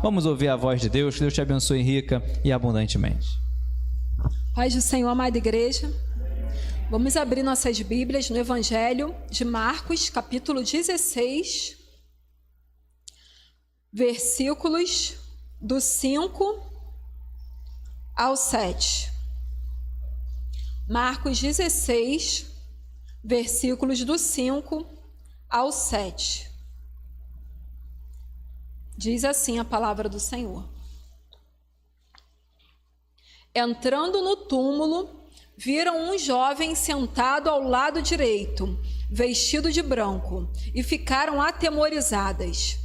Vamos ouvir a voz de Deus. Que Deus te abençoe rica e abundantemente. Paz do Senhor, amada igreja. Vamos abrir nossas Bíblias no Evangelho de Marcos, capítulo 16, versículos do 5 ao 7. Marcos 16, versículos do 5 ao 7. Diz assim a palavra do Senhor. Entrando no túmulo, viram um jovem sentado ao lado direito, vestido de branco, e ficaram atemorizadas.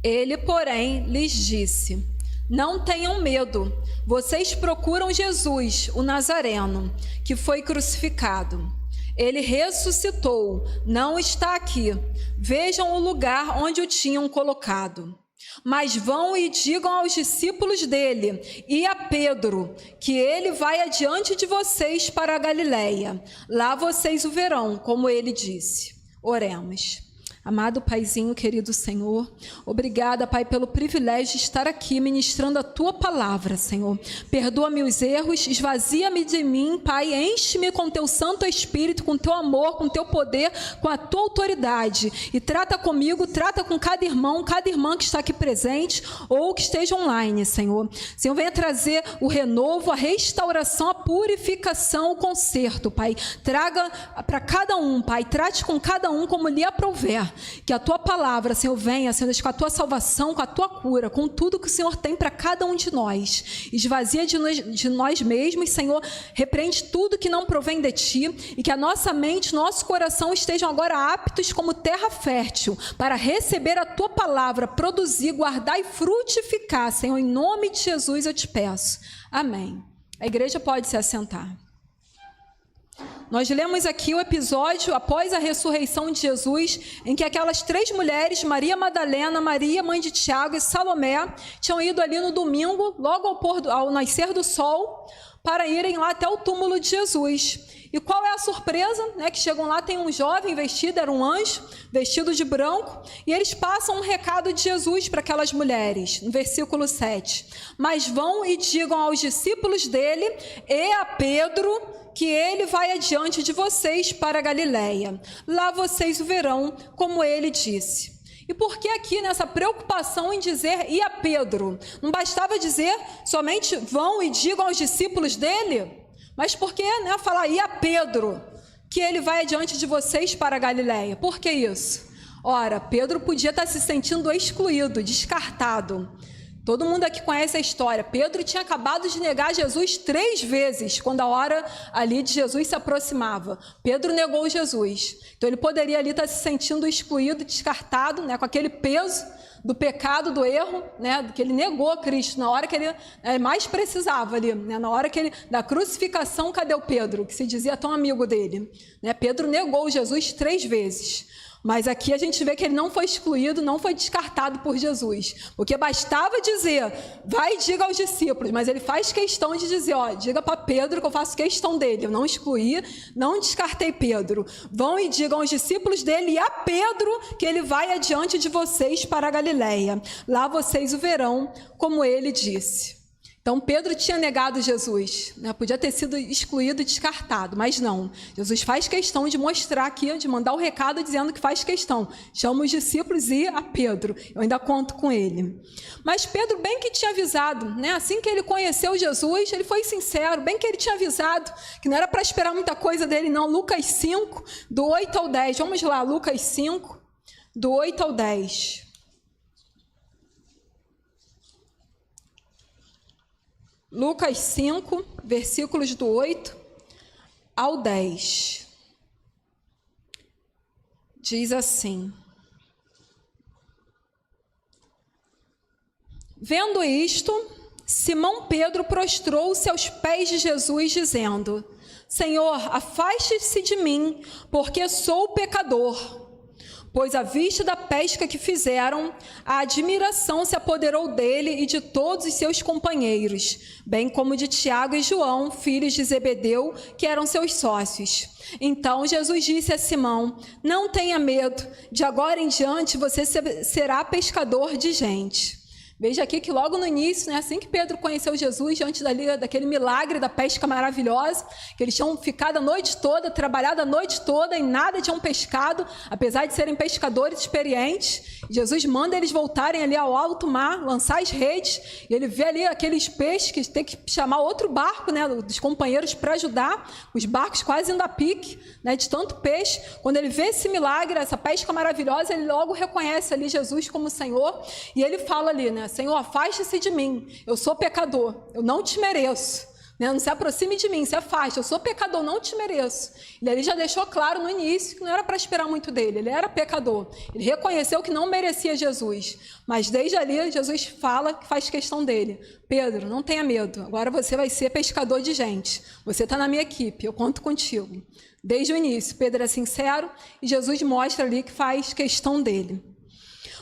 Ele, porém, lhes disse: não tenham medo, vocês procuram Jesus, o Nazareno, que foi crucificado. Ele ressuscitou, não está aqui. Vejam o lugar onde o tinham colocado. Mas vão e digam aos discípulos dele e a Pedro que ele vai adiante de vocês para a Galileia. Lá vocês o verão, como ele disse. Oremos. Amado Paizinho, querido Senhor, obrigada, Pai, pelo privilégio de estar aqui ministrando a Tua palavra, Senhor. Perdoa-me os erros, esvazia-me de mim, Pai, enche-me com Teu Santo Espírito, com Teu amor, com Teu poder, com a Tua autoridade. E trata comigo, trata com cada irmão, cada irmã que está aqui presente ou que esteja online, Senhor. Senhor, venha trazer o renovo, a restauração, a purificação, o conserto, Pai. Traga para cada um, Pai, trate com cada um como lhe aprouver. Que a Tua palavra, Senhor, venha, Senhor, com a Tua salvação, com a Tua cura, com tudo que o Senhor tem para cada um de nós. Esvazia de nós mesmos, Senhor, repreende tudo que não provém de Ti, e que a nossa mente, nosso coração estejam agora aptos como terra fértil, para receber a Tua palavra, produzir, guardar e frutificar, Senhor, em nome de Jesus eu te peço. Amém. A igreja pode se assentar. Nós lemos aqui o episódio após a ressurreição de Jesus, em que aquelas três mulheres, Maria Madalena, Maria, mãe de Tiago e Salomé, tinham ido ali no domingo, logo ao nascer do sol, para irem lá até o túmulo de Jesus. E qual é a surpresa? Que chegam lá, tem um jovem vestido, era um anjo, vestido de branco, e eles passam um recado de Jesus para aquelas mulheres, no versículo 7. Mas vão e digam aos discípulos dele e a Pedro que ele vai adiante de vocês para a Galileia. Lá vocês o verão, como ele disse. E por que aqui nessa preocupação em dizer e a Pedro? Não bastava dizer somente vão e digam aos discípulos dele? Mas por que falar e a Pedro que ele vai adiante de vocês para a Galileia? Por que isso? Ora, Pedro podia estar se sentindo excluído, descartado. Todo mundo aqui conhece a história. Pedro tinha acabado de negar Jesus 3 vezes, quando a hora ali de Jesus se aproximava. Pedro negou Jesus. Então ele poderia ali estar se sentindo excluído, descartado, com aquele peso do pecado, do erro, que ele negou a Cristo, na hora que ele mais precisava ali, na hora que da crucificação, cadê o Pedro, que se dizia tão amigo dele? Pedro negou Jesus 3 vezes. Mas aqui a gente vê que ele não foi excluído, não foi descartado por Jesus. Porque bastava dizer, vai e diga aos discípulos, mas ele faz questão de dizer, diga para Pedro que eu faço questão dele. Eu não excluí, não descartei Pedro. Vão e digam aos discípulos dele e a Pedro que ele vai adiante de vocês para a Galileia. Lá vocês o verão, como ele disse. Então Pedro tinha negado Jesus, podia ter sido excluído e descartado, mas não. Jesus faz questão de mostrar aqui, de mandar o recado dizendo que faz questão. Chama os discípulos e a Pedro, eu ainda conto com ele. Mas Pedro bem que tinha avisado, assim que ele conheceu Jesus, ele foi sincero, bem que ele tinha avisado, que não era para esperar muita coisa dele não. Lucas 5, do 8 ao 10, vamos lá, Lucas 5, do 8 ao 10. Lucas 5, versículos do 8 ao 10. Diz assim: vendo isto, Simão Pedro prostrou-se aos pés de Jesus, dizendo: Senhor, afaste-se de mim, porque sou pecador. Pois à vista da pesca que fizeram, a admiração se apoderou dele e de todos os seus companheiros, bem como de Tiago e João, filhos de Zebedeu, que eram seus sócios. Então Jesus disse a Simão: não tenha medo, de agora em diante você será pescador de gente. Veja aqui que logo no início, né, assim que Pedro conheceu Jesus, diante daquele milagre da pesca maravilhosa, que eles tinham ficado a noite toda, trabalhado a noite toda e nada tinham pescado, apesar de serem pescadores experientes. Jesus manda eles voltarem ali ao alto mar, lançar as redes, e ele vê ali aqueles peixes que tem que chamar outro barco, né, dos companheiros para ajudar, os barcos quase indo a pique, né, de tanto peixe. Quando ele vê esse milagre, essa pesca maravilhosa, ele logo reconhece ali Jesus como Senhor, e ele fala ali, né, Senhor, afaste-se de mim, eu sou pecador, eu não te mereço, né? Não se aproxime de mim, se afaste, eu sou pecador, não te mereço. E ele já deixou claro no início que não era para esperar muito dele, ele era pecador, ele reconheceu que não merecia Jesus, mas desde ali Jesus fala que faz questão dele: Pedro, não tenha medo, agora você vai ser pescador de gente, você está na minha equipe, eu conto contigo. Desde o início, Pedro é sincero e Jesus mostra ali que faz questão dele.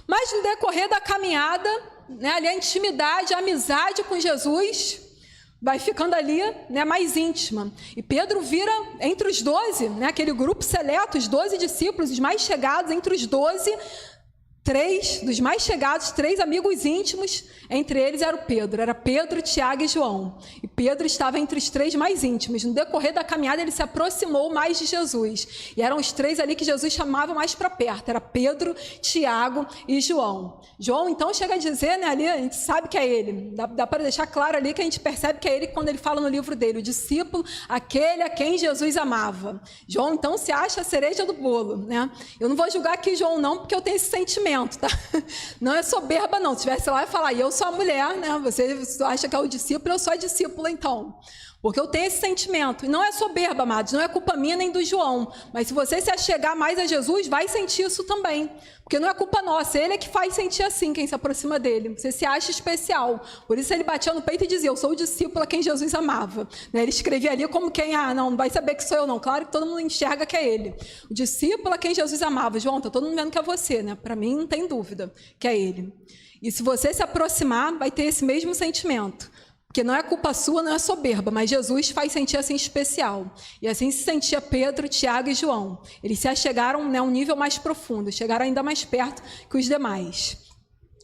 Mas no decorrer da caminhada, né, ali a intimidade, a amizade com Jesus vai ficando ali, né, mais íntima. E Pedro vira entre os 12, né, aquele grupo seleto, os 12 discípulos, os mais chegados, entre os 12, 3 dos mais chegados, 3 amigos íntimos, entre eles era Pedro, Tiago e João. E Pedro estava entre os 3 mais íntimos. No decorrer da caminhada, ele se aproximou mais de Jesus. E eram os 3 ali que Jesus chamava mais para perto. Era Pedro, Tiago e João. João, então, chega a dizer, né, ali, a gente sabe que é ele. Dá para deixar claro ali que a gente percebe que é ele quando ele fala no livro dele, o discípulo, aquele a quem Jesus amava. João, então, se acha a cereja do bolo, né? Eu não vou julgar aqui João, não, porque eu tenho esse sentimento. Tá? Não é soberba, não. Se estivesse lá e falar, eu sou a mulher, né? Você acha que é o discípulo, eu sou a discípula, então. Porque eu tenho esse sentimento. E não é soberba, amados, não é culpa minha nem do João. Mas se você se achegar mais a Jesus, vai sentir isso também. Porque não é culpa nossa, ele é que faz sentir assim, quem se aproxima dele. Você se acha especial. Por isso ele batia no peito e dizia, eu sou o discípulo a quem Jesus amava. Ele escrevia ali como quem, não vai saber que sou eu não. Claro que todo mundo enxerga que é ele. O discípulo a quem Jesus amava. João, está todo mundo vendo que é você, né? Para mim não tem dúvida que é ele. E se você se aproximar, vai ter esse mesmo sentimento. Porque não é culpa sua, não é soberba, mas Jesus faz sentir assim especial. E assim se sentia Pedro, Tiago e João. Eles se achegaram, né, a um nível mais profundo, chegaram ainda mais perto que os demais.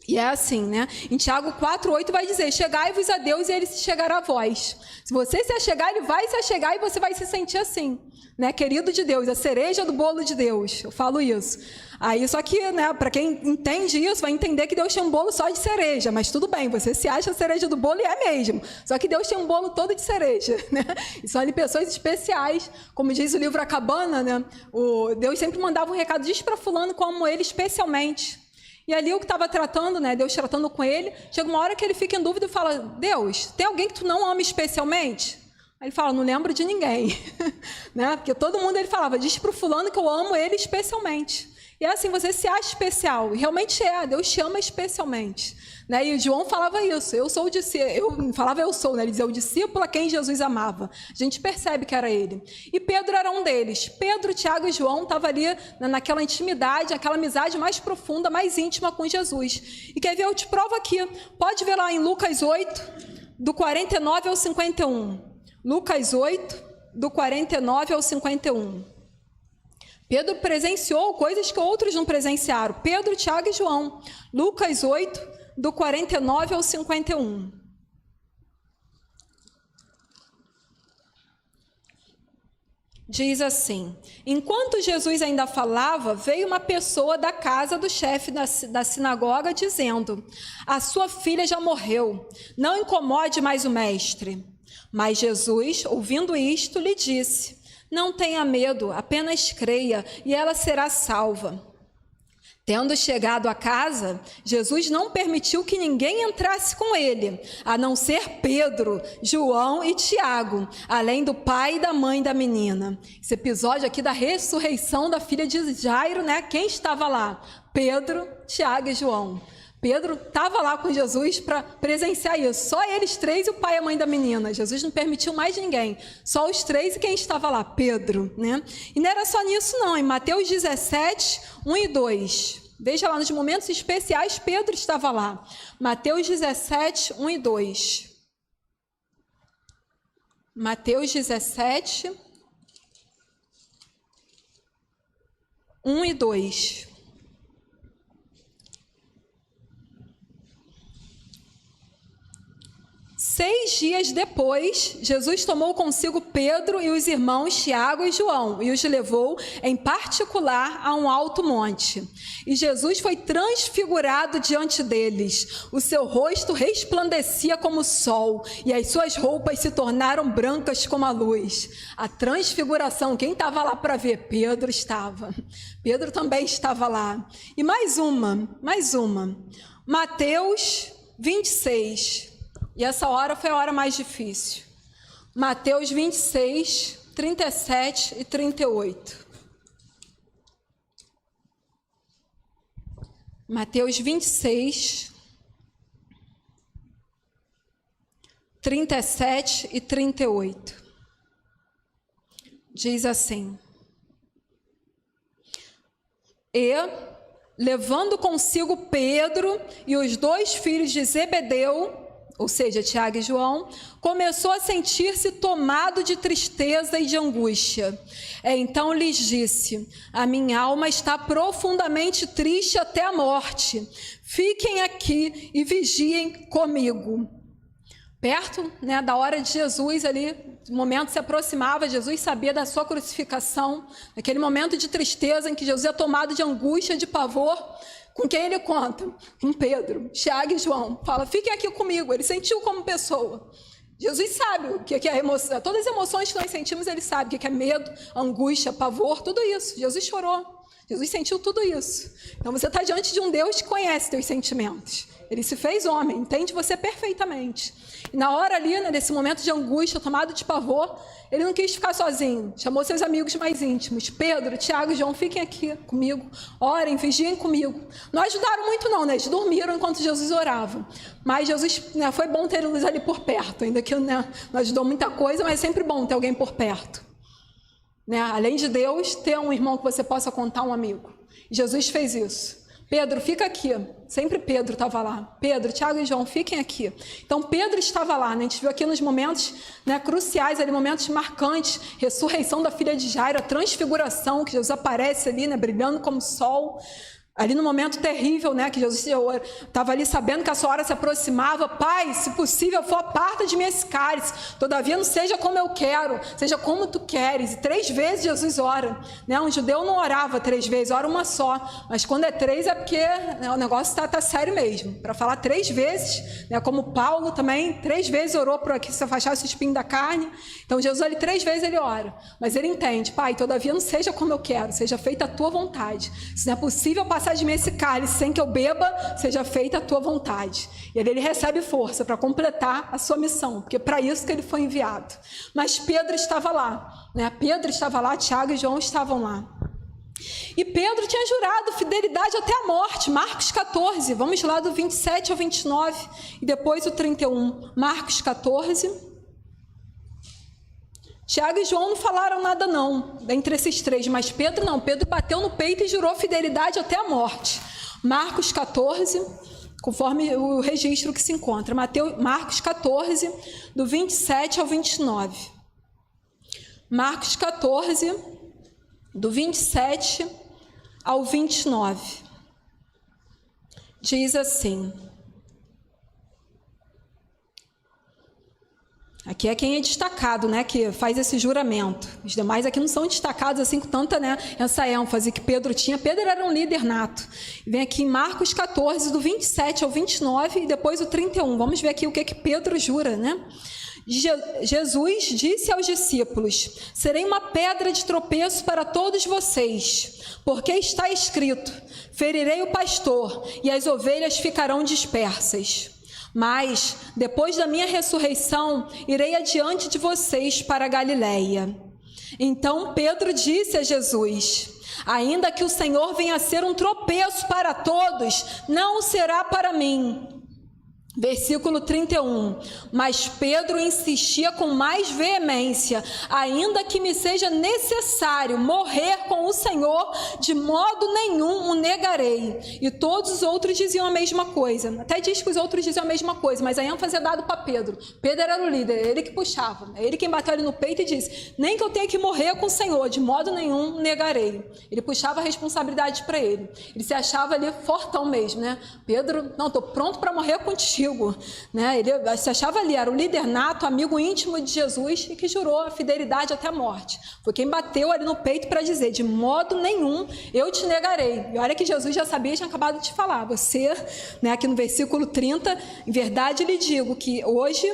E é assim, né? Em Tiago 4:8 vai dizer, chegai-vos a Deus e ele se chegará a vós. Se você se achegar, ele vai se achegar e você vai se sentir assim, né? Querido de Deus, a cereja do bolo de Deus. Eu falo isso. Aí, só que, né, para quem entende isso, vai entender que Deus tem um bolo só de cereja, mas tudo bem, você se acha a cereja do bolo e é mesmo. Só que Deus tem um bolo todo de cereja, né? E são ali pessoas especiais, como diz o livro A Cabana, né? Deus sempre mandava um recado, diz para fulano como ele especialmente. E ali o que estava tratando, né, Deus tratando com ele, chega uma hora que ele fica em dúvida e fala, Deus, tem alguém que tu não ama especialmente? Aí ele fala, não lembro de ninguém. Né? Porque todo mundo ele falava, diz para o fulano que eu amo ele especialmente. E é assim, você se acha especial. E realmente Deus te ama especialmente. Né? E o João falava isso, eu sou o discípulo, né? Ele dizia o discípulo a quem Jesus amava. A gente percebe que era ele. E Pedro era um deles. Pedro, Tiago e João estavam ali naquela intimidade, aquela amizade mais profunda, mais íntima com Jesus. E quer ver, eu te provo aqui. Pode ver lá em Lucas 8, do 49 ao 51. Lucas 8, do 49 ao 51. Pedro presenciou coisas que outros não presenciaram. Pedro, Tiago e João. Lucas 8, do 49 ao 51. Diz assim, enquanto Jesus ainda falava, veio uma pessoa da casa do chefe da sinagoga dizendo, a sua filha já morreu, não incomode mais o mestre. Mas Jesus, ouvindo isto, lhe disse, não tenha medo, apenas creia, e ela será salva. Tendo chegado à casa, Jesus não permitiu que ninguém entrasse com ele, a não ser Pedro, João e Tiago, além do pai e da mãe da menina. Esse episódio aqui da ressurreição da filha de Jairo, né? Quem estava lá? Pedro, Tiago e João. Pedro estava lá com Jesus para presenciar isso. Só eles 3 e o pai e a mãe da menina. Jesus não permitiu mais ninguém. Só os 3 e quem estava lá? Pedro, né? E não era só nisso não. Em Mateus 17, 1 e 2. Veja lá, nos momentos especiais, Pedro estava lá. Mateus 17, 1 e 2. Mateus 17, 1 e 2. 6 dias depois, Jesus tomou consigo Pedro e os irmãos Tiago e João e os levou em particular a um alto monte. E Jesus foi transfigurado diante deles. O seu rosto resplandecia como o sol e as suas roupas se tornaram brancas como a luz. A transfiguração, quem estava lá para ver? Pedro estava. Pedro também estava lá. E mais uma. Mateus 26. E essa hora foi a hora mais difícil. Mateus 26, 37 e 38. Mateus 26, 37 e 38. Diz assim: E, levando consigo Pedro e os 2 filhos de Zebedeu, ou seja, Tiago e João, começou a sentir-se tomado de tristeza e de angústia. Então lhes disse: a minha alma está profundamente triste até a morte. Fiquem aqui e vigiem comigo. Perto, da hora de Jesus ali, o momento se aproximava, Jesus sabia da sua crucificação, naquele momento de tristeza em que Jesus é tomado de angústia, de pavor. Com quem ele conta? Com Pedro, Tiago e João. Fala, fiquem aqui comigo. Ele sentiu como pessoa. Jesus sabe o que é emoção. Todas as emoções que nós sentimos, ele sabe o que é medo, angústia, pavor, tudo isso. Jesus chorou. Jesus sentiu tudo isso. Então você está diante de um Deus que conhece teus sentimentos. Ele se fez homem, entende você perfeitamente. E na hora ali, nesse momento de angústia, tomado de pavor, ele não quis ficar sozinho. Chamou seus amigos mais íntimos. Pedro, Tiago e João, fiquem aqui comigo. Orem, vigiem comigo. Não ajudaram muito não, Eles dormiram enquanto Jesus orava. Mas Jesus, foi bom ter eles ali por perto. Ainda que não ajudou muita coisa, mas é sempre bom ter alguém por perto. Além de Deus, ter um irmão que você possa contar, um amigo. E Jesus fez isso. Pedro, fica aqui. Sempre Pedro estava lá. Pedro, Tiago e João, fiquem aqui. Então, Pedro estava lá. A gente viu aqui nos momentos cruciais, ali, momentos marcantes. Ressurreição da filha de Jairo, a transfiguração, que Jesus aparece ali, brilhando como sol. Ali no momento terrível, que Jesus estava ali sabendo que a sua hora se aproximava. Pai, se possível for, aparta de mim esse cálice. Todavia não seja como eu quero, seja como tu queres. E 3 vezes Jesus ora. Um judeu não orava 3 vezes, ora uma só. Mas quando é 3 é porque o negócio está sério mesmo. Para falar 3 vezes, como Paulo também, 3 vezes orou para que se afastasse o espinho da carne. Então Jesus ali 3 vezes ele ora. Mas ele entende, Pai, todavia não seja como eu quero, seja feita a tua vontade. Se não é possível passar de mim esse cálice sem que eu beba, seja feita a tua vontade. E ele recebe força para completar a sua missão, porque para isso que ele foi enviado. Mas Pedro estava lá, Pedro estava lá, Tiago e João estavam lá. E Pedro tinha jurado fidelidade até a morte. Marcos 14, vamos lá do 27 ao 29 e depois o 31. Marcos 14. Tiago e João não falaram nada não, entre esses 3, mas Pedro não. Pedro bateu no peito e jurou fidelidade até a morte. Marcos 14, conforme o registro que se encontra. Marcos 14, do 27 ao 29. Marcos 14, do 27 ao 29. Diz assim... Aqui é quem é destacado, que faz esse juramento. Os demais aqui não são destacados assim com tanta, essa ênfase que Pedro tinha. Pedro era um líder nato. Vem aqui em Marcos 14, do 27 ao 29 e depois o 31. Vamos ver aqui o que Pedro jura, Jesus disse aos discípulos: serei uma pedra de tropeço para todos vocês, porque está escrito: ferirei o pastor e as ovelhas ficarão dispersas. Mas, depois da minha ressurreição, irei adiante de vocês para a Galileia. Então Pedro disse a Jesus: ainda que o Senhor venha a ser um tropeço para todos, não o será para mim. Versículo 31. Mas Pedro insistia com mais veemência: ainda que me seja necessário morrer com o Senhor, de modo nenhum o negarei. E todos os outros diziam a mesma coisa. Até diz que os outros diziam a mesma coisa, mas a ênfase é dada para Pedro. Pedro era o líder, é ele que puxava, é ele quem bateu ali no peito e disse: nem que eu tenha que morrer com o Senhor, de modo nenhum o negarei. Ele puxava a responsabilidade para ele. Ele se achava ali fortão mesmo, Pedro, não, estou pronto para morrer contigo. antigo, né? Ele se achava ali, era o líder nato, amigo íntimo de Jesus e que jurou a fidelidade até a morte. Foi quem bateu ali no peito para dizer: de modo nenhum eu te negarei. E olha que Jesus já sabia, tinha acabado de falar. Você, né, aqui no versículo 30, em verdade lhe digo que hoje,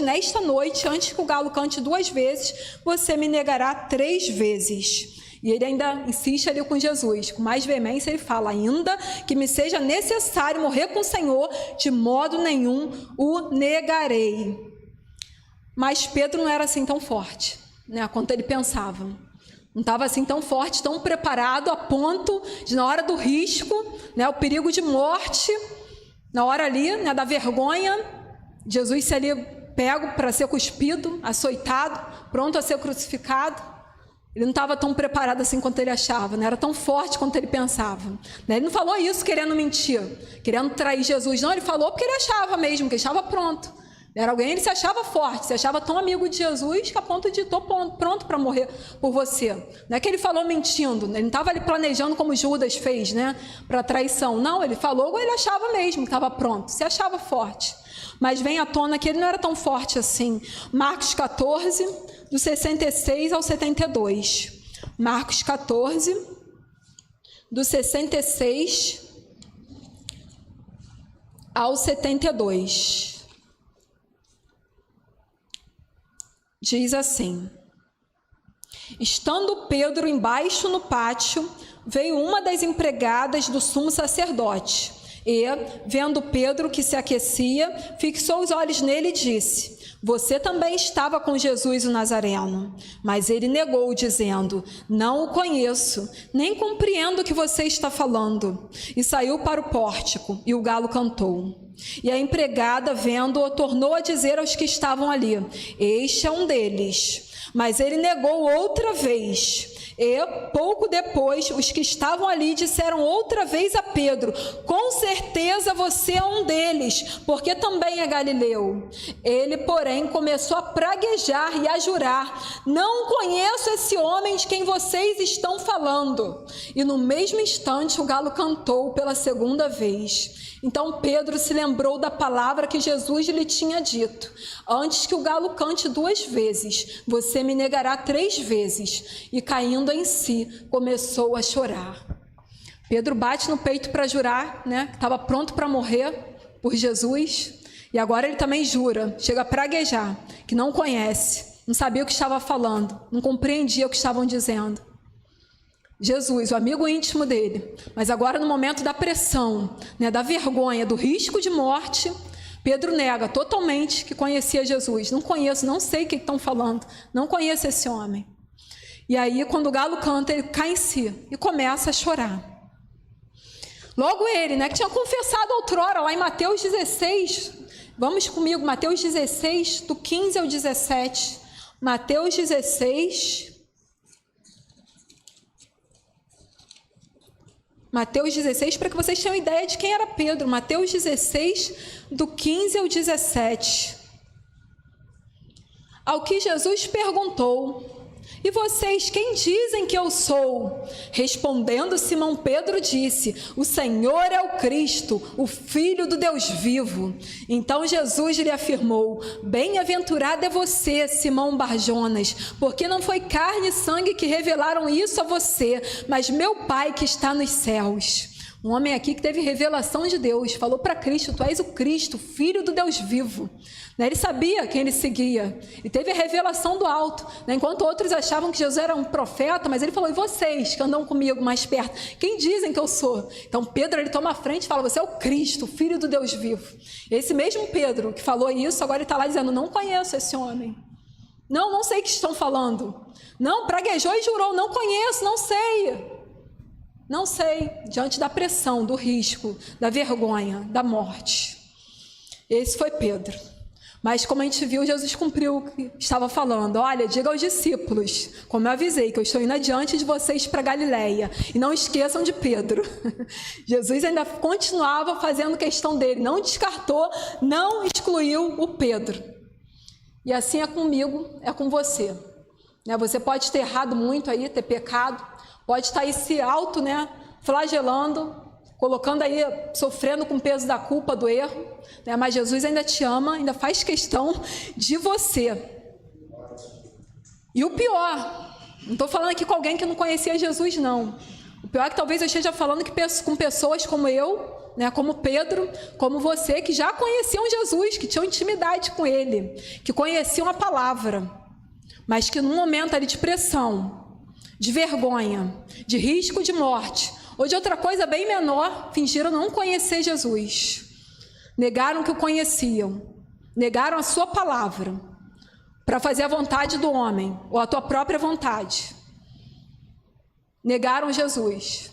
nesta noite, antes que o galo cante 2 vezes, você me negará 3 vezes. E ele ainda insiste ali com Jesus, com mais veemência ele fala: ainda que me seja necessário morrer com o Senhor, de modo nenhum o negarei. Mas Pedro não era assim tão forte, né, quanto ele pensava. Não estava assim tão forte, tão preparado a ponto de, na hora do risco, né, o perigo de morte, na hora ali, né, da vergonha, Jesus se ali pego para ser cuspido, açoitado, pronto a ser crucificado. Ele não estava tão preparado assim quanto ele achava, não era tão forte quanto ele pensava. Ele não falou isso querendo mentir, querendo trair Jesus. Não, ele falou porque ele achava mesmo, que ele estava pronto. Era alguém, ele se achava forte, se achava tão amigo de Jesus que a ponto de estou pronto para morrer por você. Não é que ele falou mentindo, ele não estava ali planejando como Judas fez, né, para traição. Não, ele falou como ele achava mesmo que estava pronto, se achava forte. Mas vem à tona que ele não era tão forte assim. Marcos 14, do 66 ao 72. Marcos 14, do 66 ao 72. Diz assim: estando Pedro embaixo no pátio, veio uma das empregadas do sumo sacerdote e, vendo Pedro que se aquecia, fixou os olhos nele e disse: você também estava com Jesus o Nazareno. Mas ele negou, dizendo: não o conheço, nem compreendo o que você está falando. E saiu para o pórtico, e o galo cantou. E a empregada, vendo-o, tornou a dizer aos que estavam ali: este é um deles. Mas ele negou outra vez. E, pouco depois, os que estavam ali disseram outra vez a Pedro: com certeza você é um deles, porque também é galileu. Ele, porém, começou a praguejar e a jurar: não conheço esse homem de quem vocês estão falando. E no mesmo instante o galo cantou pela segunda vez. Então Pedro se lembrou da palavra que Jesus lhe tinha dito: antes que o galo cante 2 vezes, você me negará 3 vezes. E caindo em si, começou a chorar. Pedro bate no peito para jurar, né? Estava pronto para morrer por Jesus. E agora ele também jura, chega a praguejar, que não conhece, não sabia o que estava falando, não compreendia o que estavam dizendo. Jesus, o amigo íntimo dele, mas agora no momento da pressão, né, da vergonha, do risco de morte, Pedro nega totalmente que conhecia Jesus. Não conheço, não sei o que estão falando, não conheço esse homem. E aí, quando o galo canta, ele cai em si e começa a chorar. Logo ele, né, que tinha confessado outrora, lá em Mateus 16, vamos comigo, Mateus 16, do 15 ao 17. Mateus 16... Mateus 16, para que vocês tenham ideia de quem era Pedro. Mateus 16, do 15 ao 17. Ao que Jesus perguntou: e vocês, quem dizem que eu sou? Respondendo Simão Pedro disse: o Senhor é o Cristo, o Filho do Deus vivo. Então Jesus lhe afirmou: bem-aventurado é você, Simão Barjonas, porque não foi carne e sangue que revelaram isso a você, mas meu Pai que está nos céus. Um homem aqui que teve revelação de Deus, falou para Cristo: tu és o Cristo, Filho do Deus vivo. Ele sabia quem ele seguia, e teve a revelação do alto, enquanto outros achavam que Jesus era um profeta, mas ele falou: e vocês que andam comigo mais perto, quem dizem que eu sou? Então Pedro, ele toma a frente e fala: você é o Cristo, Filho do Deus vivo. Esse mesmo Pedro que falou isso, agora ele está lá dizendo: não conheço esse homem, não sei o que estão falando, não, praguejou e jurou: não conheço, não sei, diante da pressão, do risco, da vergonha, da morte. Esse foi Pedro. Mas como a gente viu, Jesus cumpriu o que estava falando. Olha, diga aos discípulos, como eu avisei, que eu estou indo adiante de vocês para Galileia. E não esqueçam de Pedro. Jesus ainda continuava fazendo questão dele, não descartou, não excluiu o Pedro. E assim é comigo, é com você. Você pode ter errado muito aí, ter pecado, pode estar aí se flagelando, colocando aí, sofrendo com o peso da culpa, do erro, né? Mas Jesus ainda te ama, ainda faz questão de você. E o pior, não estou falando aqui com alguém que não conhecia Jesus, não. O pior é que talvez eu esteja falando com pessoas como eu, né, como Pedro, como você, que já conheciam Jesus, que tinham intimidade com Ele, que conheciam a palavra, mas que num momento ali de pressão, de vergonha, de risco de morte, ou de outra coisa bem menor, fingiram não conhecer Jesus. Negaram que o conheciam, negaram a sua palavra, para fazer a vontade do homem, ou a tua própria vontade. Negaram Jesus.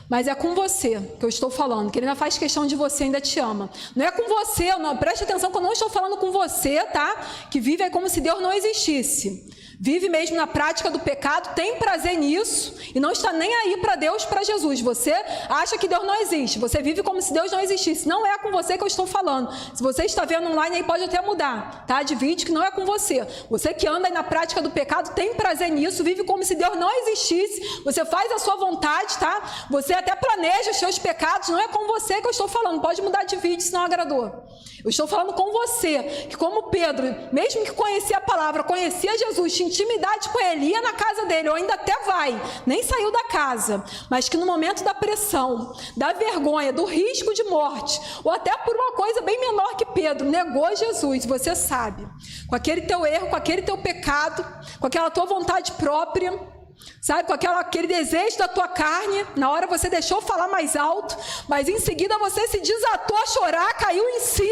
Mas é com você que eu estou falando, que ele ainda faz questão de você, ainda te ama. Não é com você, não, preste atenção que eu não estou falando com você, tá? Que vive aí como se Deus não existisse. Vive mesmo na prática do pecado, tem prazer nisso e não está nem aí para Deus, para Jesus. Você acha que Deus não existe, você vive como se Deus não existisse. Não é com você que eu estou falando. Se você está vendo online aí, pode até mudar, tá? De vídeo, que não é com você. Você que anda aí na prática do pecado, tem prazer nisso, vive como se Deus não existisse. Você faz a sua vontade, tá? Você até planeja os seus pecados, não é com você que eu estou falando. Pode mudar de vídeo se não agradou. Eu estou falando com você, que como Pedro, mesmo que conhecia a palavra, conhecia Jesus, tinha intimidade com ele, ia na casa dele, ou ainda até vai, nem saiu da casa, mas que no momento da pressão, da vergonha, do risco de morte, ou até por uma coisa bem menor que Pedro, negou Jesus, você sabe, com aquele teu erro, com aquele teu pecado, com aquela tua vontade própria, sabe, com aquele desejo da tua carne, na hora você deixou falar mais alto, mas em seguida você se desatou a chorar, caiu em si.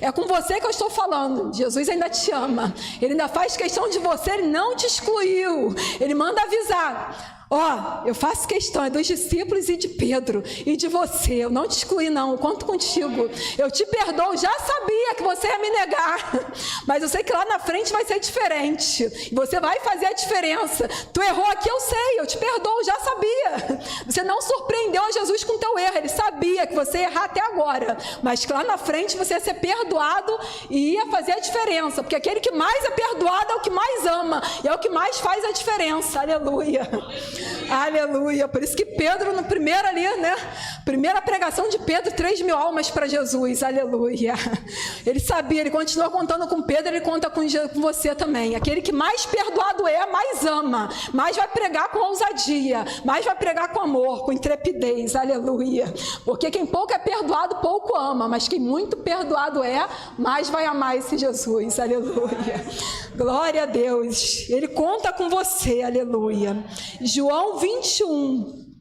É com você que eu estou falando. Jesus ainda te ama, ele ainda faz questão de você, ele não te excluiu, ele manda avisar. Eu faço questão, é dos discípulos e de Pedro e de você, eu não te excluí não, eu conto contigo, eu te perdoo, já sabia que você ia me negar, mas eu sei que lá na frente vai ser diferente, você vai fazer a diferença. Tu errou aqui, eu sei, eu te perdoo, já sabia. Você não surpreendeu a Jesus com teu erro, ele sabia que você ia errar até agora, mas que lá na frente você ia ser perdoado e ia fazer a diferença, porque aquele que mais é perdoado é o que mais ama, e é o que mais faz a diferença. Aleluia. Aleluia, por isso que Pedro no primeiro ali, né, primeira pregação de Pedro, 3.000 almas para Jesus, aleluia, ele sabia, ele continua contando com Pedro, ele conta com você também, aquele que mais perdoado é, mais ama, mais vai pregar com ousadia, mais vai pregar com amor, com intrepidez, aleluia, porque quem pouco é perdoado, pouco ama, mas quem muito perdoado é, mais vai amar esse Jesus, aleluia, glória a Deus, ele conta com você, aleluia. João 21,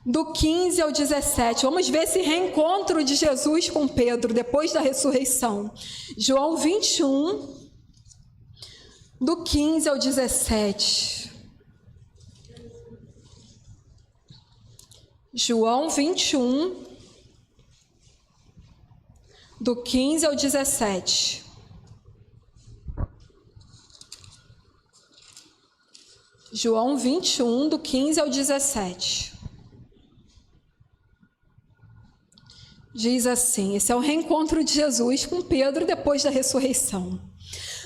do 15 ao 17. Vamos ver esse reencontro de Jesus com Pedro depois da ressurreição. João 21, do 15 ao 17. João 21, do 15 ao 17. João 21, do 15 ao 17. Diz assim, esse é o reencontro de Jesus com Pedro depois da ressurreição.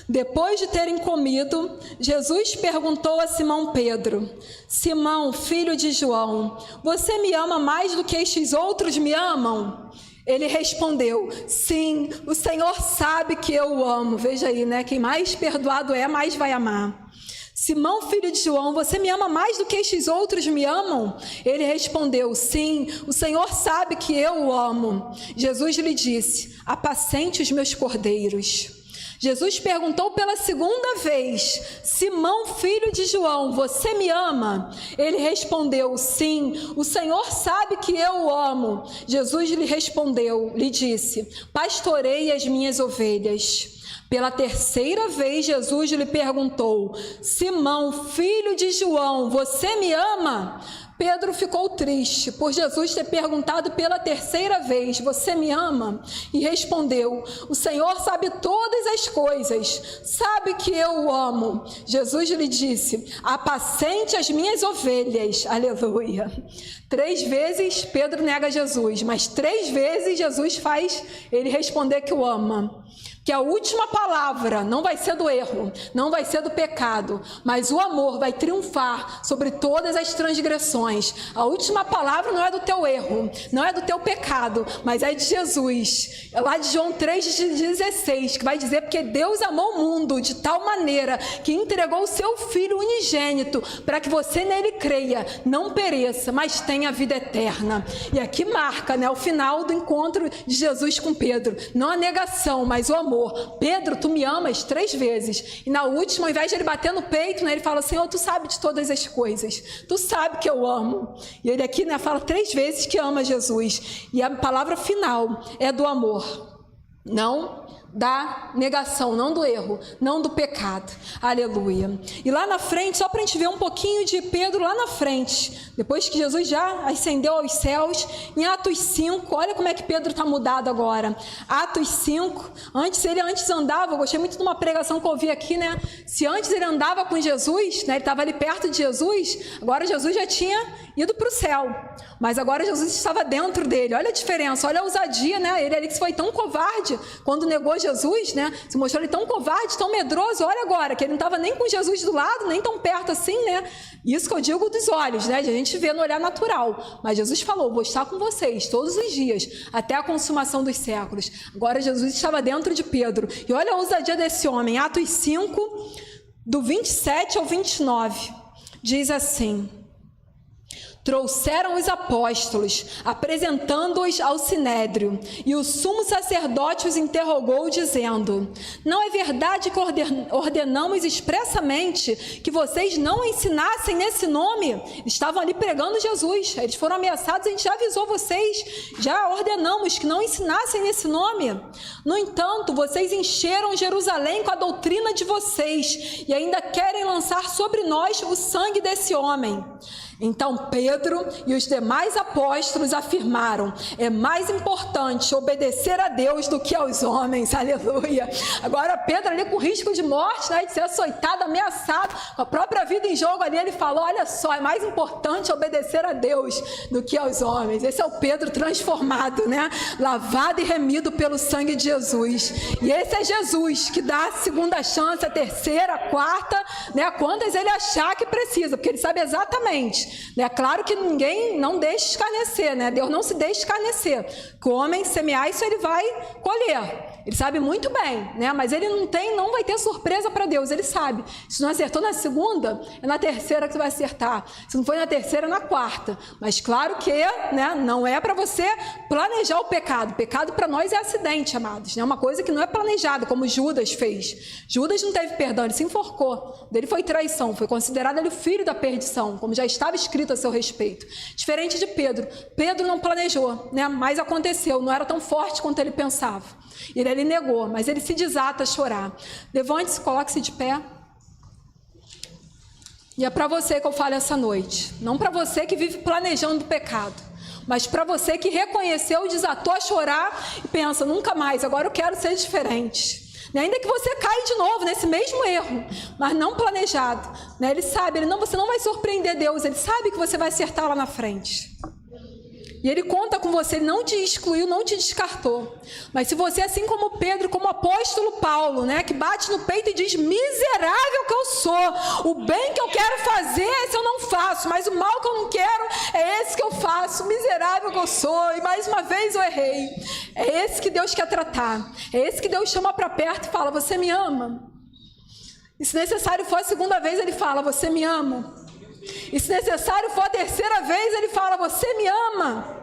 Depois de terem comido, Jesus perguntou a Simão Pedro: Simão, filho de João, você me ama mais do que estes outros me amam? Ele respondeu: sim, o Senhor sabe que eu o amo. Veja aí, né? Quem mais perdoado é, mais vai amar. Simão, filho de João, você me ama mais do que estes outros me amam? Ele respondeu: sim, o Senhor sabe que eu o amo. Jesus lhe disse: apacente os meus cordeiros. Jesus perguntou pela segunda vez: Simão, filho de João, você me ama? Ele respondeu: sim, o Senhor sabe que eu o amo. Jesus lhe respondeu, lhe disse: pastorei as minhas ovelhas. Pela terceira vez, Jesus lhe perguntou: Simão, filho de João, você me ama? Pedro ficou triste por Jesus ter perguntado pela terceira vez: você me ama? E respondeu: o Senhor sabe todas as coisas, sabe que eu o amo. Jesus lhe disse: apacente as minhas ovelhas. Aleluia. 3 vezes Pedro nega Jesus, mas 3 vezes Jesus faz ele responder que o ama. que a última palavra não vai ser do erro, não vai ser do pecado, mas o amor vai triunfar sobre todas as transgressões. A última palavra não é do teu erro, não é do teu pecado, mas é de Jesus. É lá de João 3,16, que vai dizer: porque Deus amou o mundo de tal maneira que entregou o seu Filho unigênito, para que você nele creia, não pereça, mas tenha vida eterna. E aqui marca, né, o final do encontro de Jesus com Pedro. Não a negação, mas o amor. Pedro, tu me amas 3 vezes. E na última, ao invés de ele bater no peito, né, ele fala: Senhor, tu sabe de todas as coisas. Tu sabe que eu amo. E ele aqui, né, fala 3 vezes que ama Jesus. E a palavra final é do amor. Não da negação, não do erro, não do pecado. Aleluia. E lá na frente, só para a gente ver um pouquinho de Pedro lá na frente, depois que Jesus já ascendeu aos céus, em Atos 5, olha como é que Pedro está mudado agora. Atos 5, ele antes andava, eu gostei muito de uma pregação que eu ouvi aqui, né? Se antes ele andava com Jesus, né, ele estava ali perto de Jesus, agora Jesus já tinha ido para o céu, mas agora Jesus estava dentro dele. Olha a diferença, olha a ousadia, né? Ele ali que foi tão covarde quando negou Jesus, né? Se mostrou ele tão covarde, tão medroso. Olha agora, que ele não estava nem com Jesus do lado, nem tão perto assim, né? Isso que eu digo dos olhos, né? De a gente vê no olhar natural. Mas Jesus falou: vou estar com vocês todos os dias, até a consumação dos séculos. Agora Jesus estava dentro de Pedro. E olha a ousadia desse homem. Atos 5, do 27 ao 29. Diz assim: trouxeram os apóstolos, apresentando-os ao sinédrio, e o sumo sacerdote os interrogou, dizendo: não é verdade que ordenamos expressamente que vocês não ensinassem nesse nome? Estavam ali pregando Jesus, eles foram ameaçados: a gente já avisou vocês, já ordenamos que não ensinassem nesse nome. No entanto, vocês encheram Jerusalém com a doutrina de vocês, e ainda querem lançar sobre nós o sangue desse homem. Então Pedro e os demais apóstolos afirmaram: é mais importante obedecer a Deus do que aos homens. Aleluia. Agora Pedro ali com risco de morte, né, de ser açoitado, ameaçado, com a própria vida em jogo ali, ele falou: olha só, é mais importante obedecer a Deus do que aos homens. Esse é o Pedro transformado, né, lavado e remido pelo sangue de Jesus. E esse é Jesus que dá a segunda chance, a terceira, a quarta, né, quantas ele achar que precisa, porque ele sabe exatamente. É claro que ninguém não deixa escarnecer, né? Deus não se deixa escarnecer. Que o homem semear, isso ele vai colher. Ele sabe muito bem, né? Mas ele não vai ter surpresa para Deus. Ele sabe. Se não acertou na segunda, é na terceira que você vai acertar. Se não foi na terceira, é na quarta. Mas claro que, né, não é para você planejar o pecado. O pecado para nós é acidente, amados, né? Uma coisa que não é planejada, como Judas fez. Judas não teve perdão, ele se enforcou. Dele foi traição, foi considerado ele o filho da perdição, como já estava escrito a seu respeito. Diferente de Pedro. Pedro não planejou, né? Mas aconteceu, não era tão forte quanto ele pensava. Ele negou, mas ele se desata a chorar. Levante-se, coloque-se de pé. E é para você que eu falo essa noite. Não para você que vive planejando o pecado, mas para você que reconheceu, desatou a chorar e pensa: nunca mais, agora eu quero ser diferente. Ainda que você caia de novo nesse mesmo erro, mas não planejado, né? Ele sabe, você não vai surpreender Deus, ele sabe que você vai acertar lá na frente. E ele conta com você, ele não te excluiu, não te descartou. Mas se você, assim como Pedro, como o apóstolo Paulo, né, que bate no peito e diz: miserável que eu sou, o bem que eu quero fazer, esse eu não faço, mas o mal que eu não quero, é esse que eu faço, miserável que eu sou, e mais uma vez eu errei. É esse que Deus quer tratar, é esse que Deus chama para perto e fala: você me ama? E se necessário for a segunda vez, ele fala: você me ama? E se necessário for a terceira vez, ele fala: você me ama?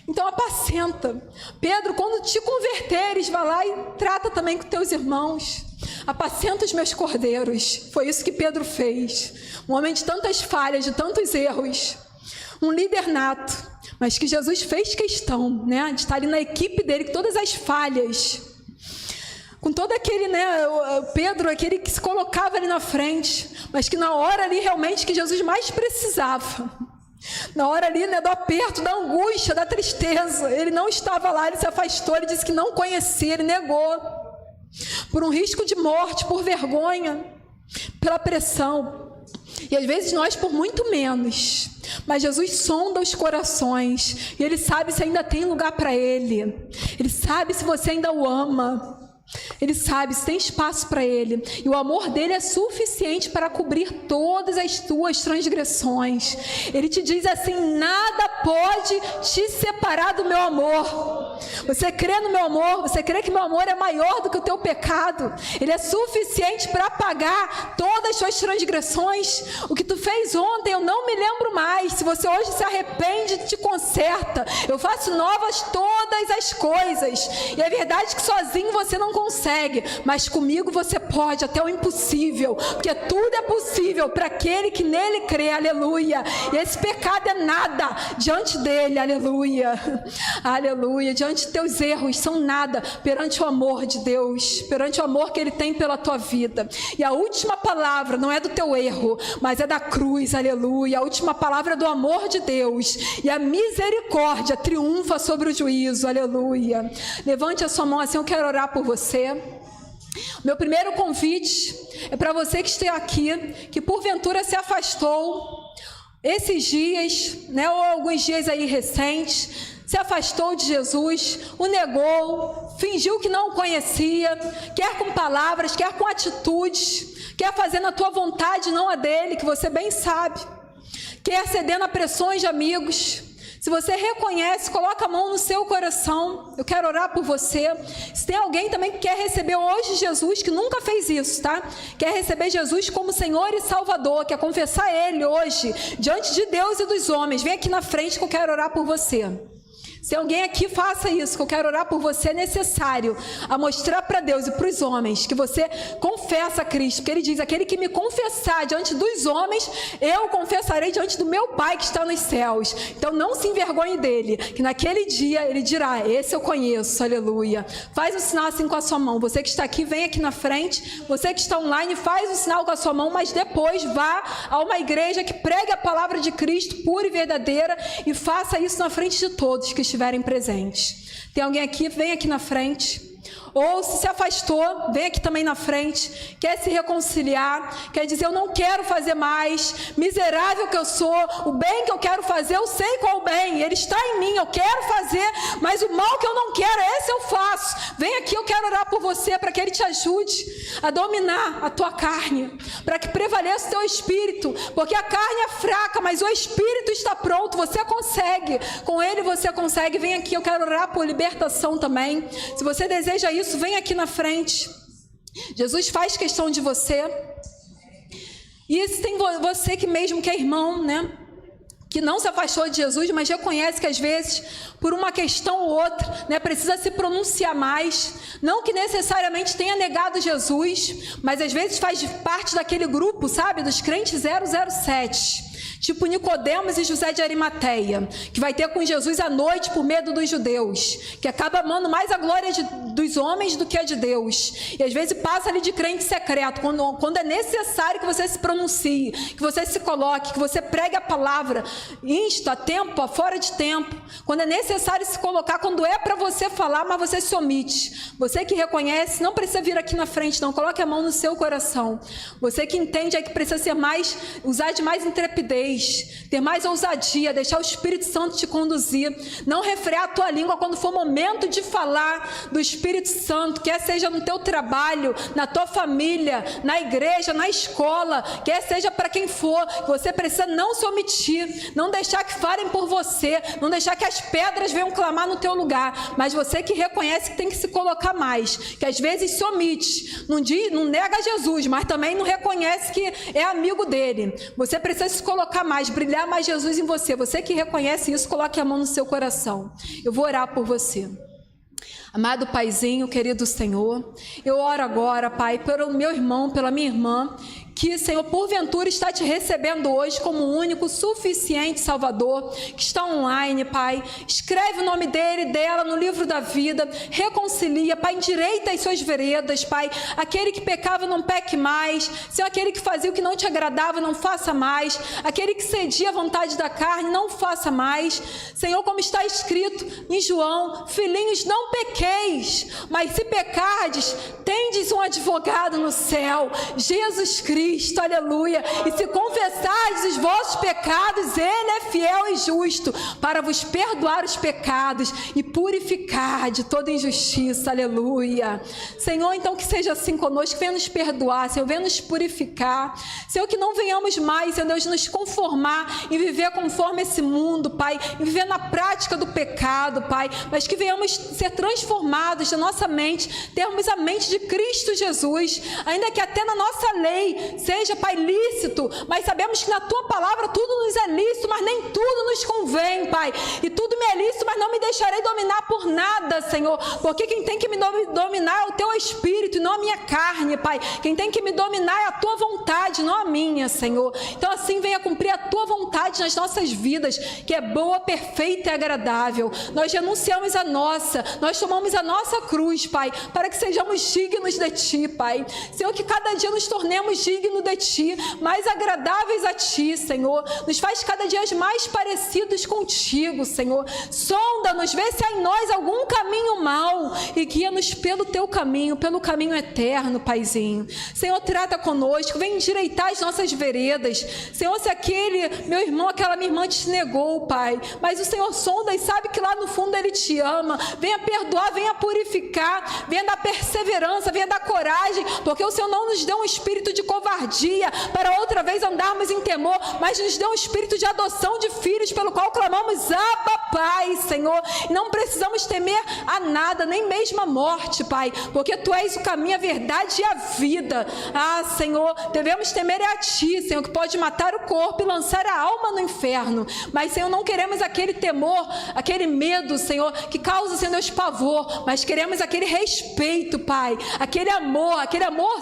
Então apacenta. Pedro, quando te converteres, vai lá e trata também com teus irmãos. Apacenta os meus cordeiros. Foi isso que Pedro fez. Um homem de tantas falhas, de tantos erros. Um líder nato, mas que Jesus fez questão, né, de estar ali na equipe dele, com todas as falhas. Com todo aquele, né, Pedro, aquele que se colocava ali na frente, mas que na hora ali realmente que Jesus mais precisava, na hora ali, né, do aperto, da angústia, da tristeza, ele não estava lá, ele se afastou, ele disse que não conhecia, ele negou, por um risco de morte, por vergonha, pela pressão. E às vezes nós por muito menos, mas Jesus sonda os corações, e ele sabe se ainda tem lugar para ele, ele sabe se você ainda o ama. Ele sabe se tem espaço para Ele. E o amor dele é suficiente para cobrir todas as tuas transgressões. Ele te diz assim: nada pode te separar do meu amor. Você crê no meu amor? Você crê que meu amor é maior do que o teu pecado? Ele é suficiente para apagar todas as suas transgressões. O que tu fez ontem eu não me lembro mais. Se você hoje se arrepende, te conserta. Eu faço novas todas as coisas. E é verdade que sozinho você não consegue, mas comigo você pode, até o impossível, porque tudo é possível para aquele que nele crê, aleluia. E esse pecado é nada diante dele, aleluia, aleluia. Diante de teus erros são nada perante o amor de Deus, perante o amor que ele tem pela tua vida. E a última palavra não é do teu erro, mas é da cruz, aleluia. A última palavra é do amor de Deus, e a misericórdia triunfa sobre o juízo, aleluia. Levante a sua mão assim, eu quero orar por você. Meu primeiro convite é para você que está aqui, que porventura se afastou esses dias, né, ou alguns dias aí recentes, se afastou de Jesus, o negou, fingiu que não o conhecia, quer com palavras, quer com atitudes, quer fazer na tua vontade, não a dele, que você bem sabe, quer cedendo a pressões de amigos. Se você reconhece, coloca a mão no seu coração. Eu quero orar por você. Se tem alguém também que quer receber hoje Jesus, que nunca fez isso, tá? Quer receber Jesus como Senhor e Salvador, quer confessar Ele hoje, diante de Deus e dos homens, vem aqui na frente que eu quero orar por você. Se alguém aqui faça isso, que eu quero orar por você, é necessário a mostrar para Deus e para os homens que você confessa a Cristo, porque Ele diz: aquele que me confessar diante dos homens, eu confessarei diante do meu Pai que está nos céus. Então não se envergonhe dele, que naquele dia Ele dirá: esse eu conheço, aleluia. Faz um sinal assim com a sua mão. Você que está aqui, vem aqui na frente. Você que está online, faz um sinal com a sua mão, mas depois vá a uma igreja que pregue a palavra de Cristo pura e verdadeira, e faça isso na frente de todos que estiverem presentes. Tem alguém aqui? Vem aqui na frente. Ou se afastou, vem aqui também na frente, quer se reconciliar, quer dizer: eu não quero fazer mais, miserável que eu sou, o bem que eu quero fazer, eu sei qual o bem, ele está em mim, eu quero fazer, mas o mal que eu não quero, esse eu faço. Vem aqui, eu quero orar por você, para que ele te ajude a dominar a tua carne, para que prevaleça o teu espírito, porque a carne é fraca, mas o espírito está pronto, você consegue, com ele você consegue. Vem aqui, eu quero orar por libertação também. Se você deseja isso, vem aqui na frente. Jesus faz questão de você. E se tem você que mesmo que é irmão, né, que não se afastou de Jesus, mas reconhece que às vezes, por uma questão ou outra, né, precisa se pronunciar mais, não que necessariamente tenha negado Jesus, mas às vezes faz parte daquele grupo, sabe, dos crentes 007, tipo Nicodemos e José de Arimateia, que vai ter com Jesus à noite por medo dos judeus, que acaba amando mais a glória dos homens do que a de Deus, e às vezes passa ali de crente secreto, quando é necessário que você se pronuncie, que você se coloque, que você pregue a palavra, insta, a tempo, a fora de tempo, quando é necessário se colocar, quando é para você falar, mas você se omite. Você que reconhece, não precisa vir aqui na frente não, coloque a mão no seu coração. Você que entende é que precisa ser mais, usar de mais intrepidez, ter mais ousadia, deixar o Espírito Santo te conduzir, não refrear a tua língua quando for momento de falar do Espírito Santo, quer seja no teu trabalho, na tua família, na igreja, na escola, quer seja para quem for, você precisa não se omitir, não deixar que falem por você, não deixar que as pedras venham clamar no teu lugar, mas você que reconhece que tem que se colocar mais, que às vezes se omite, não nega Jesus, mas também não reconhece que é amigo dele, você precisa se colocar mais, brilhar mais Jesus em você. Você que reconhece isso, coloque a mão no seu coração. Eu vou orar por você. Amado Paizinho, querido Senhor, eu oro agora, Pai, pelo meu irmão, pela minha irmã, que, Senhor, porventura está te recebendo hoje como o único, suficiente Salvador, que está online, Pai. Escreve o nome dele e dela no livro da vida, reconcilia, Pai, endireita as suas veredas, Pai. Aquele que pecava, não peque mais. Senhor, aquele que fazia o que não te agradava, não faça mais. Aquele que cedia à vontade da carne, não faça mais. Senhor, como está escrito em João: filhinhos, não pequeis, mas se pecardes, tendes um advogado no céu, Jesus Cristo. Cristo, aleluia. E se confessardes os vossos pecados, Ele é fiel e justo para vos perdoar os pecados e purificar de toda injustiça, aleluia. Senhor, então que seja assim conosco, venha nos perdoar, Senhor, venha nos purificar, Senhor, que não venhamos mais, Senhor Deus, nos conformar e viver conforme esse mundo, Pai, e viver na prática do pecado, Pai, mas que venhamos ser transformados na nossa mente, termos a mente de Cristo Jesus, ainda que até na nossa lei seja, Pai, lícito, mas sabemos que na Tua palavra tudo nos é lícito, mas nem tudo nos convém, Pai, e tudo me é lícito, mas não me deixarei dominar por nada, Senhor, porque quem tem que me dominar é o Teu Espírito e não a minha carne, Pai, quem tem que me dominar é a Tua vontade, não a minha, Senhor. Então assim venha cumprir a Tua vontade nas nossas vidas, que é boa, perfeita e agradável. Nós renunciamos a nossa, nós tomamos a nossa cruz, Pai, para que sejamos dignos de Ti, Pai. Senhor, que cada dia nos tornemos dignos de Ti, mais agradáveis a Ti, Senhor. Nos faz cada dia mais parecidos contigo, Senhor. Sonda-nos, vê se há em nós algum caminho mau e guia-nos pelo Teu caminho, pelo caminho eterno, Paizinho. Senhor, trata conosco, vem endireitar as nossas veredas. Senhor, se aquele meu irmão, aquela minha irmã te negou, Pai, mas o Senhor sonda e sabe que lá no fundo Ele te ama. Venha perdoar, venha purificar, venha dar perseverança, venha dar coragem, porque o Senhor não nos deu um espírito de covardia para outra vez andarmos em temor, mas nos deu um espírito de adoção de filhos, pelo qual clamamos: Abba, Pai, Senhor. Não precisamos temer a nada, nem mesmo a morte, Pai, porque Tu és o caminho, a verdade e a vida. Ah, Senhor, devemos temer a Ti, Senhor, que pode matar o corpo e lançar a alma no inferno. Mas, Senhor, não queremos aquele temor, aquele medo, Senhor, que causa, Senhor Deus, pavor, mas queremos aquele respeito, Pai, aquele amor,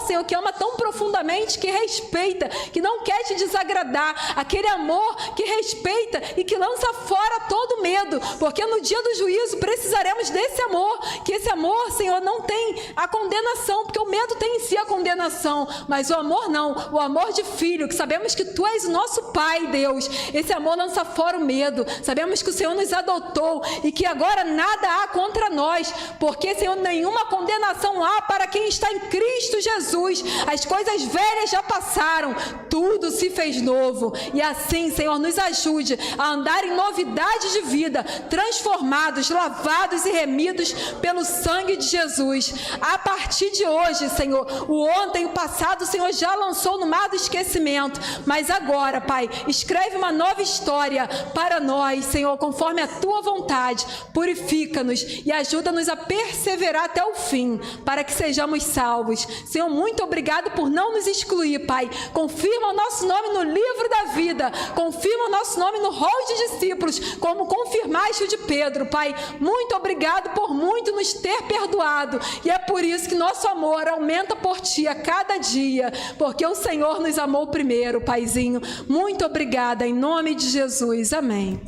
Senhor, que ama tão profundamente, que respeita, que não quer te desagradar, aquele amor que respeita e que lança fora todo medo, porque no dia do juízo precisaremos desse amor, que esse amor, Senhor, não tem a condenação, porque o medo tem em si a condenação, mas o amor não, o amor de filho, que sabemos que Tu és o nosso Pai, Deus. Esse amor lança fora o medo, sabemos que o Senhor nos adotou e que agora nada há contra nós, porque, Senhor, nenhuma condenação há para quem está em Cristo Jesus. As coisas velhas já passaram, tudo se fez novo. E assim, Senhor, nos ajude a andar em novidade de vida, transformados, lavados e remidos pelo sangue de Jesus. A partir de hoje, Senhor, o ontem, o passado, o Senhor já lançou no mar do esquecimento, mas agora, Pai, escreve uma nova história para nós, Senhor, conforme a Tua vontade. Purifica-nos e ajuda-nos a perseverar até o fim, para que sejamos salvos. Senhor, muito obrigado por não nos excluir, Pai. Confirma o nosso nome no livro da vida, confirma o nosso nome no rol de discípulos, como confirmaste o de Pedro, Pai. Muito obrigado por muito nos ter perdoado, e é por isso que nosso amor aumenta por Ti a cada dia, porque o Senhor nos amou primeiro, Paizinho. Muito obrigada, em nome de Jesus, amém.